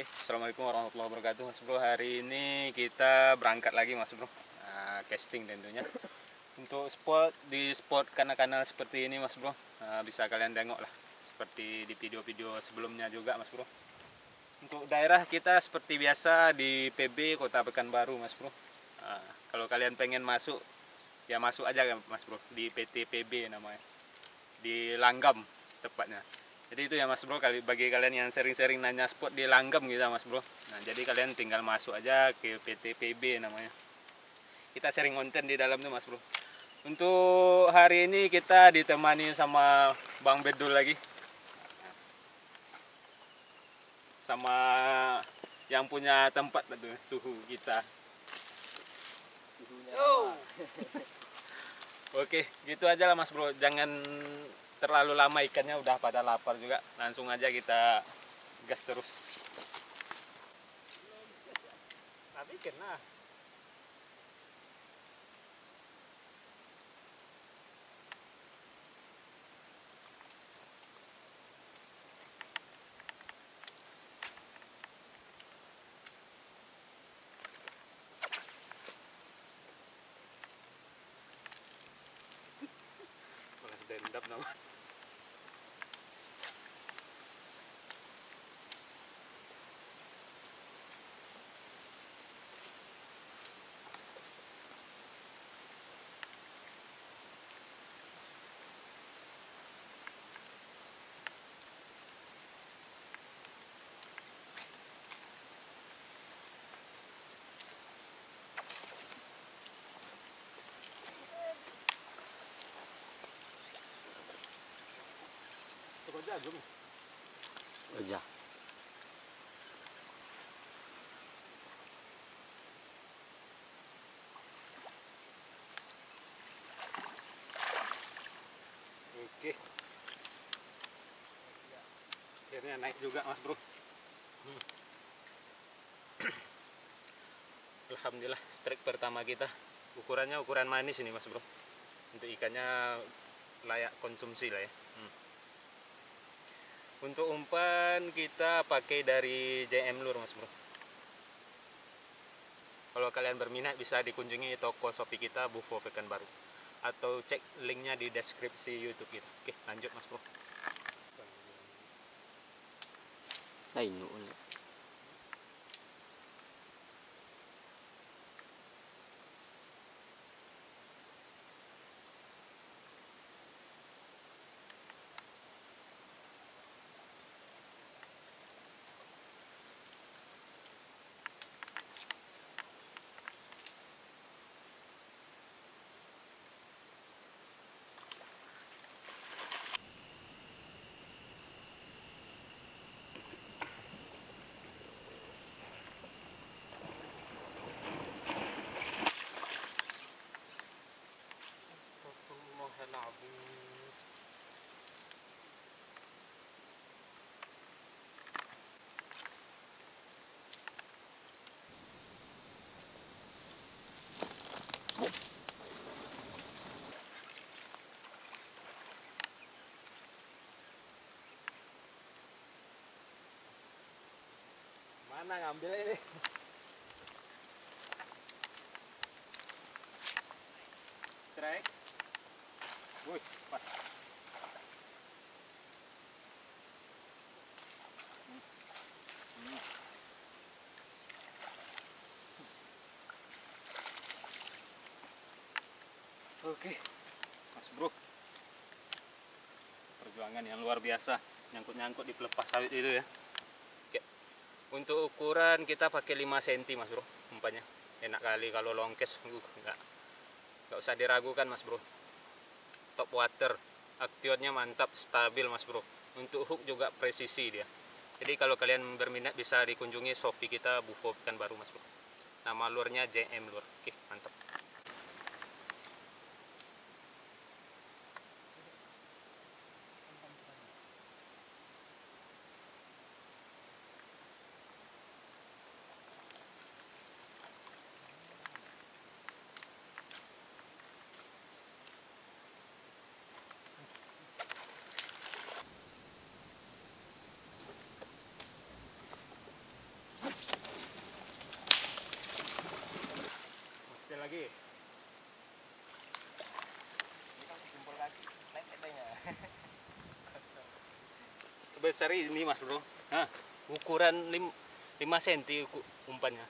Assalamualaikum warahmatullahi wabarakatuh, Mas Bro. Hari ini kita berangkat lagi, Mas Bro. Casting tentunya. Untuk spot kanal-kanal seperti ini, Mas Bro. Bisa kalian tengok lah, seperti di video-video sebelumnya juga, Mas Bro. Untuk daerah kita seperti biasa di PB Kota Pekanbaru, Mas Bro. Kalau kalian pengen masuk, ya masuk aja, Mas Bro. Di PT PB namanya. Di Langgam tepatnya. Jadi itu ya Mas Bro, bagi kalian yang sering-sering nanya spot di Langgam gitu Mas Bro. Nah, jadi kalian tinggal masuk aja ke PT PB namanya. Kita sering konten di dalam tuh Mas Bro. Untuk hari ini kita ditemani sama Bang Bedul lagi. Sama yang punya tempat tuh, suhu kita. Oh. Oke, gitu aja lah Mas Bro. Jangan terlalu lama, ikannya udah pada lapar juga. Langsung aja kita gas terus. Tapi kena. Balas dendam nama. Jagung. Aja. Oke. Akhirnya naik juga Mas Bro. Alhamdulillah, strike pertama kita. Ukurannya ukuran manis ini Mas Bro. Untuk ikannya layak konsumsi lah ya. Untuk umpan kita pakai dari JM Lure Mas Bro. Kalau kalian berminat bisa dikunjungi toko Shopee kita Bufo Pekanbaru, atau cek linknya di deskripsi YouTube kita. Oke, lanjut Mas Bro. Lain ulit. Mana ngambil ini? Strike. Wih, pas. Oke, Mas Bro. Perjuangan yang luar biasa, nyangkut-nyangkut di pelepas sawit itu ya. Oke. Untuk ukuran kita pakai 5 cm Mas Bro, umpannya. Enak kali kalau longkes, nggak usah diragukan Mas Bro. Top water, aktionnya mantap, stabil Mas Bro. Untuk hook juga presisi dia. Jadi kalau kalian berminat bisa dikunjungi Shopee kita Bufo Pekanbaru Mas Bro. Nama lurnya JM Lure. Oke, mantap. sebesar ini mas bro. Nah, ukuran 5 cm umpannya.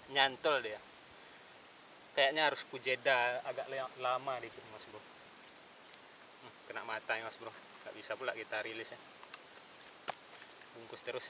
Nyantol dia. Kayaknya harus kujeda agak lama dikit mas bro. Kena mata ya mas bro. Gak bisa pula kita rilis ya. Bungkus terus.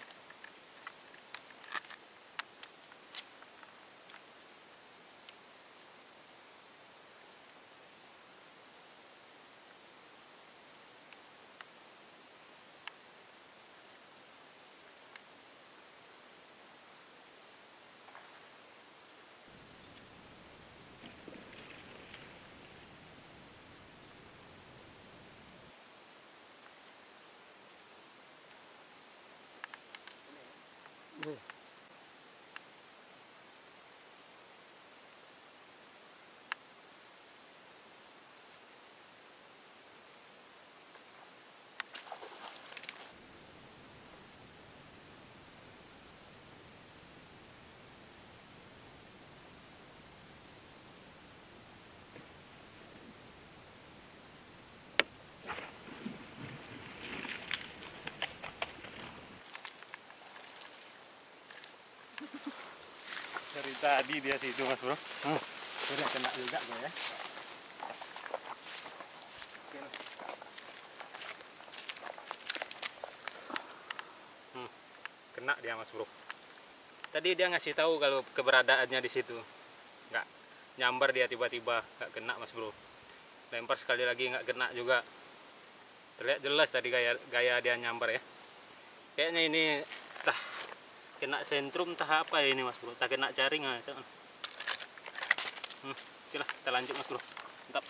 Dari tadi dia situ mas bro. Udah kena juga gue ya. Kena dia mas bro. Tadi dia ngasih tahu kalau keberadaannya di situ. Nggak nyambar dia tiba-tiba, nggak kena mas bro. Lempar sekali lagi nggak kena juga. Terlihat jelas tadi gaya dia nyambar ya. Kayaknya ini tah kena sentrum tah apa ini mas bro, tak kena jaring aja. Oke lah, kita lanjut mas bro. Mantap.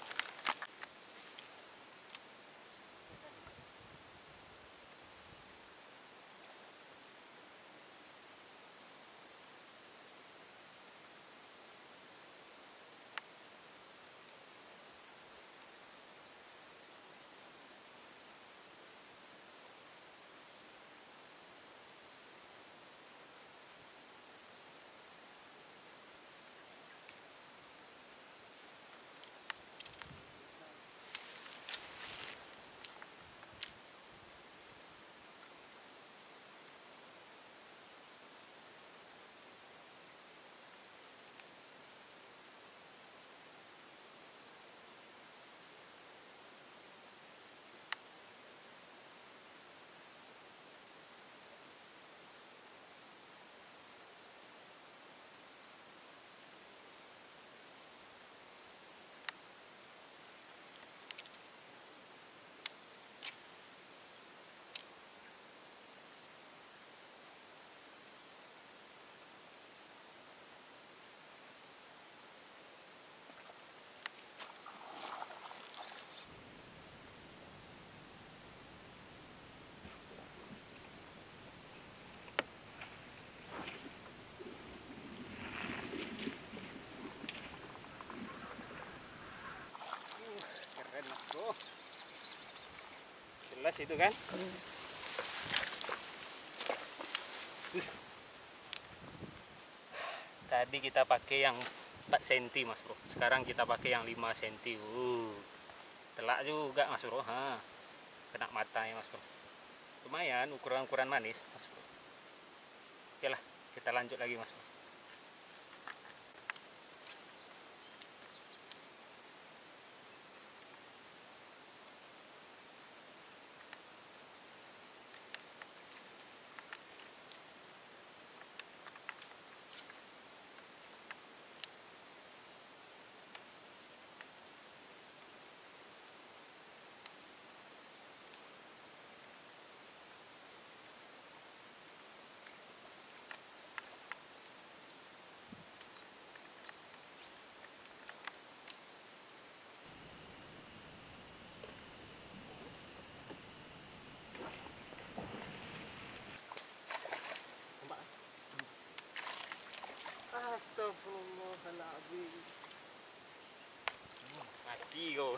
Keren mas bro. Jelas itu kan. Tadi kita pakai yang 4 cm mas bro, sekarang kita pakai yang 5 cm. Telak juga mas bro. Kena matanya mas bro. Lumayan ukuran manis mas bro. Oke lah, kita lanjut lagi mas bro. Astagfirullahaladzim. Mati kau.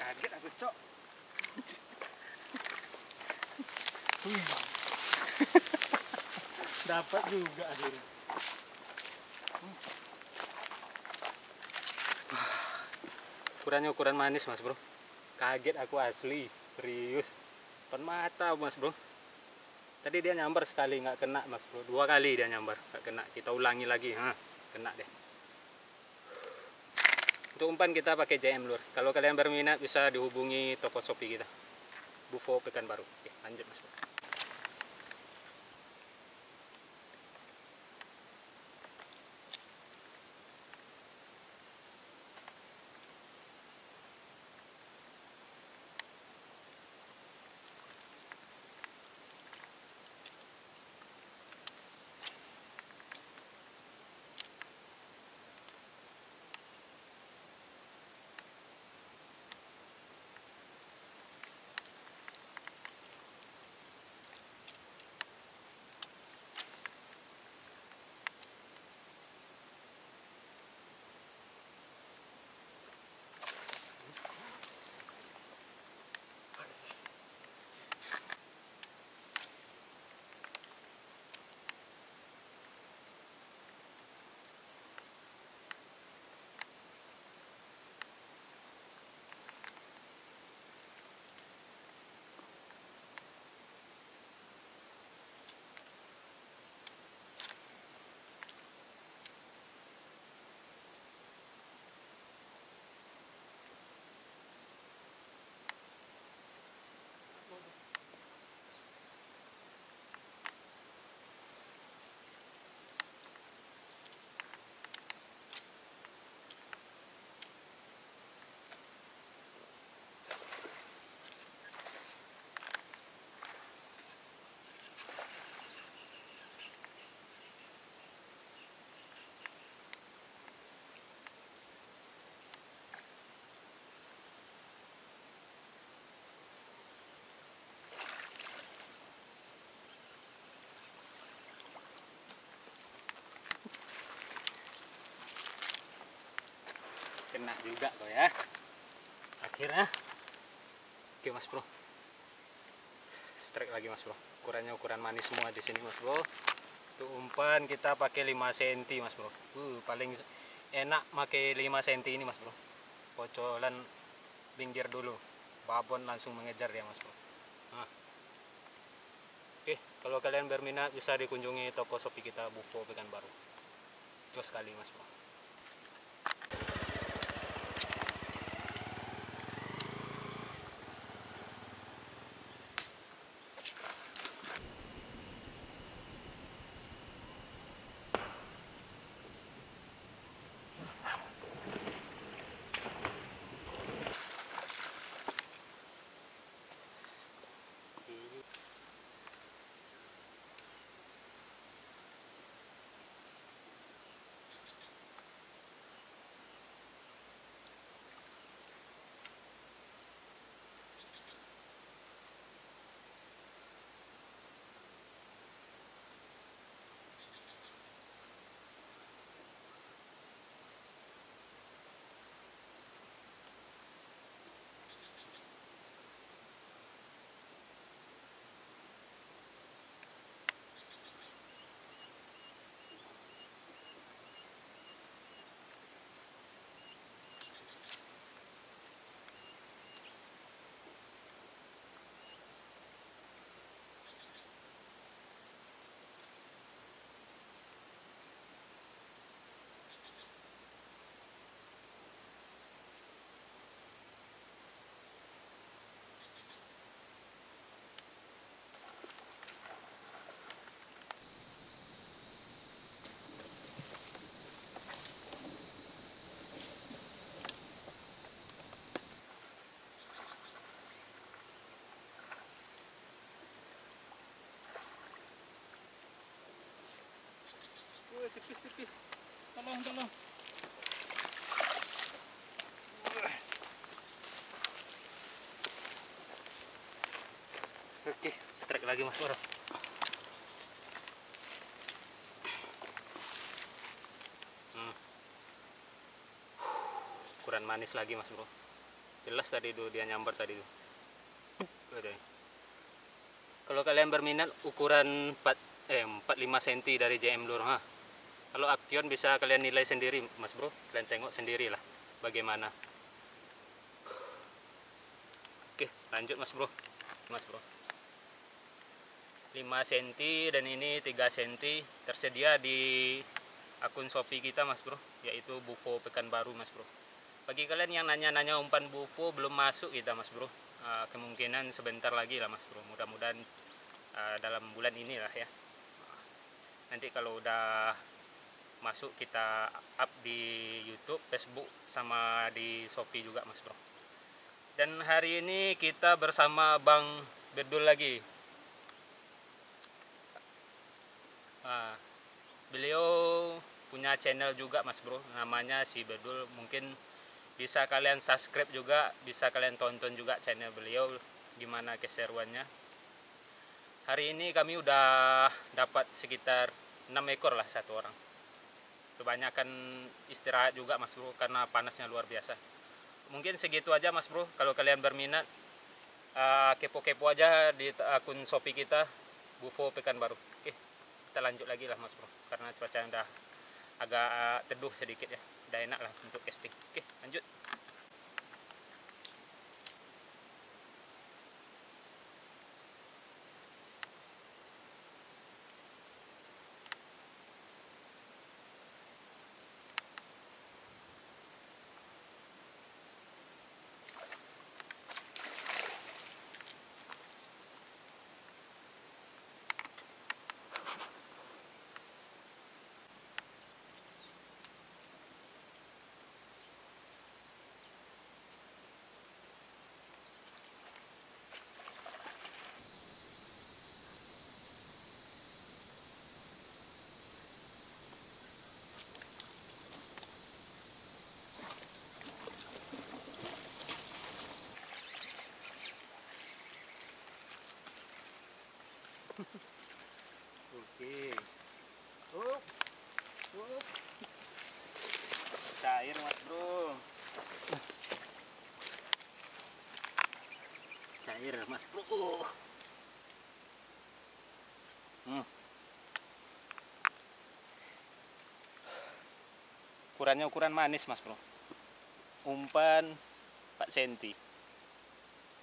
Kaget aku, Cok. Dapat juga akhirnya. Ukuran manis, Mas Bro. Kaget aku asli, serius. Depan mata, Mas Bro. Tadi dia nyambar sekali nggak kena, Mas Bro. 2 kali dia nyambar nggak kena. Kita ulangi lagi, kena deh. Untuk umpan kita pakai JM lur. Kalau kalian berminat bisa dihubungi toko Shopee kita. Bufo Pekanbaru. Oke, lanjut Mas Bro. Kena juga kok ya. Akhirnya. Oke Mas Bro. Strike lagi Mas Bro. Ukurannya ukuran manis semua di sini Mas Bro. Untuk umpan kita pakai 5 cm Mas Bro. Paling enak pakai 5 cm ini Mas Bro. Pocolan pinggir dulu. Babon langsung mengejar dia Mas Bro. Nah. Oke, kalau kalian berminat bisa dikunjungi toko Shopee kita Bufo Pekanbaru. Jos sekali Mas Bro. Tipis-tipis. Tolong. Oke, strike lagi Mas Bro. Ukuran manis lagi Mas Bro. jelas tadi tuh dia nyambar tadi tuh. Kalau kalian berminat ukuran 45 cm dari JM Lure, kalau Action bisa kalian nilai sendiri mas bro, kalian tengok sendiri lah bagaimana. Oke lanjut mas bro. 5 cm dan ini 3 cm tersedia di akun Shopee kita mas bro, yaitu Bufo Pekanbaru mas bro. Bagi kalian yang nanya-nanya umpan Bufo belum masuk kita mas bro, kemungkinan sebentar lagi lah mas bro, mudah-mudahan dalam bulan ini lah ya. Nanti kalau udah masuk kita up di YouTube, Facebook sama di Shopee juga mas bro. Dan hari ini kita bersama Bang Bedul lagi. Beliau punya channel juga mas bro, namanya si Bedul. Mungkin bisa kalian subscribe juga, bisa kalian tonton juga channel beliau, gimana keseruannya. Hari ini kami udah dapat sekitar 6 ekor lah satu orang. Kebanyakan istirahat juga mas bro, karena panasnya luar biasa. Mungkin segitu aja mas bro. Kalau kalian berminat, kepo-kepo aja di akun Shopee kita, Bufo Pekanbaru. Oke, kita lanjut lagi lah mas bro, karena cuaca udah agak teduh sedikit ya, udah enak lah untuk casting. Oke lanjut. Oke. Cair mas bro. Cair mas bro. Ukurannya ukuran manis mas bro. Umpan 4 cm,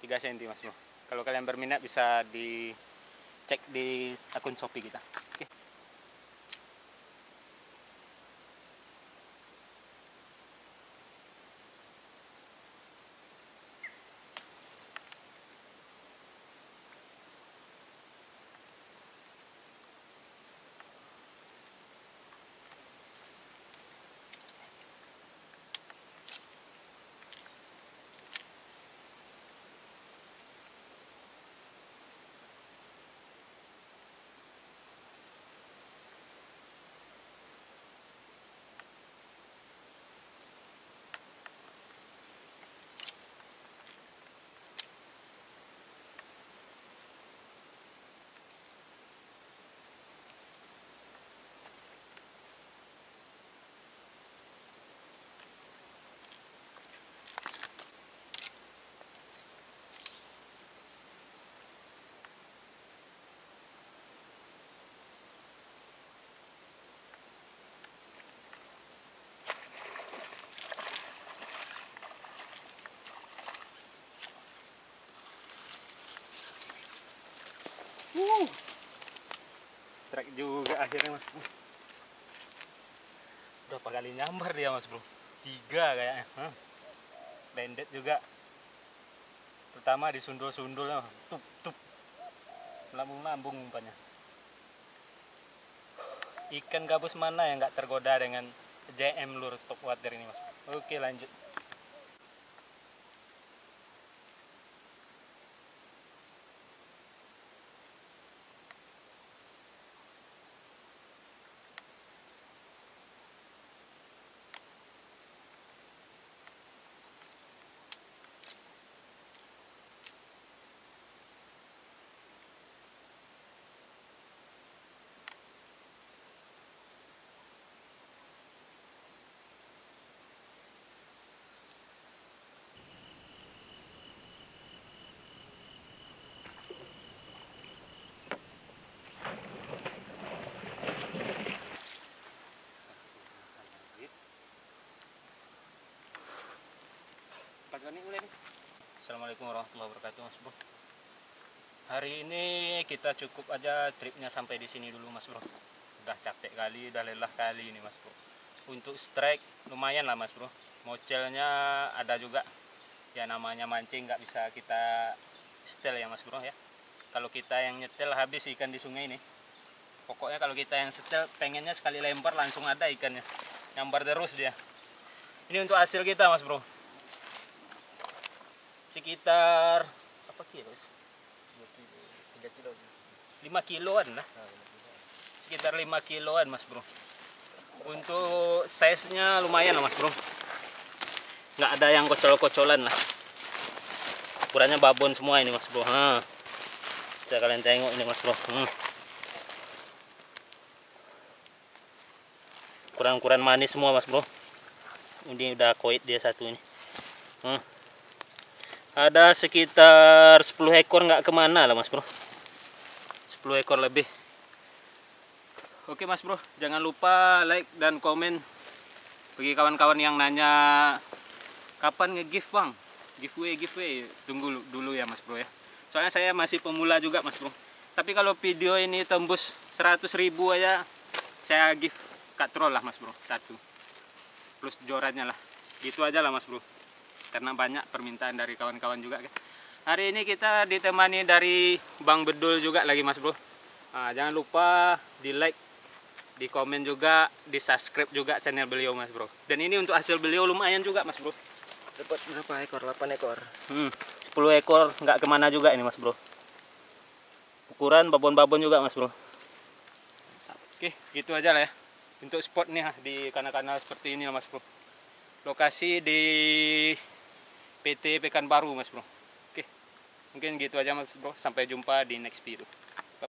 3 cm mas bro. Kalau kalian berminat bisa dicek di akun Shopee kita. Oke. Trek juga akhirnya mas bro. Berapa kali nyambar dia mas bro? 3 kayaknya. Banded juga. Pertama disundul-sundul, tup lambung-lambung umpannya. Ikan gabus mana yang nggak tergoda dengan JM Lure top water ini mas bro? Oke lanjut. Assalamualaikum warahmatullahi wabarakatuh Mas Bro. Hari ini kita cukup aja tripnya sampai di sini dulu Mas Bro. Udah capek kali, udah lelah kali ini Mas Bro. Untuk strike lumayan lah Mas Bro. Mocelnya ada juga. Ya namanya mancing nggak bisa kita setel ya Mas Bro ya. Kalau kita yang nyetel habis ikan di sungai ini. Pokoknya kalau kita yang setel pengennya sekali lempar langsung ada ikannya. Nyambar terus dia. Ini untuk hasil kita Mas Bro. Sekitar apa kilo? 5 kiloan lah. Sekitar 5 kiloan Mas Bro. Untuk size-nya lumayan lah Mas Bro. Nggak ada yang kocol-kocolan lah. Ukurannya babon semua ini Mas Bro. Bisa kalian tengok ini Mas Bro. Ukuran-ukuran manis semua Mas Bro. Ini udah koit dia satu ini. Ada sekitar 10 ekor nggak kemana lah Mas Bro. 10 ekor lebih. Oke Mas Bro, jangan lupa like dan komen. Bagi kawan-kawan yang nanya kapan nge-gift bang, giveaway, tunggu dulu ya Mas Bro ya. Soalnya saya masih pemula juga Mas Bro. Tapi kalau video ini tembus 100.000 aja, saya gift katrol lah Mas Bro, satu. Plus jorannya lah, gitu aja lah Mas Bro. Karena banyak permintaan dari kawan-kawan juga. Hari ini kita ditemani dari Bang Bedul juga lagi Mas Bro. Jangan lupa di like, di komen juga, di subscribe juga channel beliau Mas Bro. Dan ini untuk hasil beliau lumayan juga Mas Bro. Dapat berapa ekor? 8 ekor. 10 ekor nggak kemana juga ini Mas Bro. Ukuran babon-babon juga Mas Bro. Oke, gitu aja lah ya. Untuk spot nih di kanal-kanal seperti ini Mas Bro. Lokasi di PT Pekanbaru Mas Bro. Oke, mungkin gitu aja Mas Bro. Sampai jumpa di next video.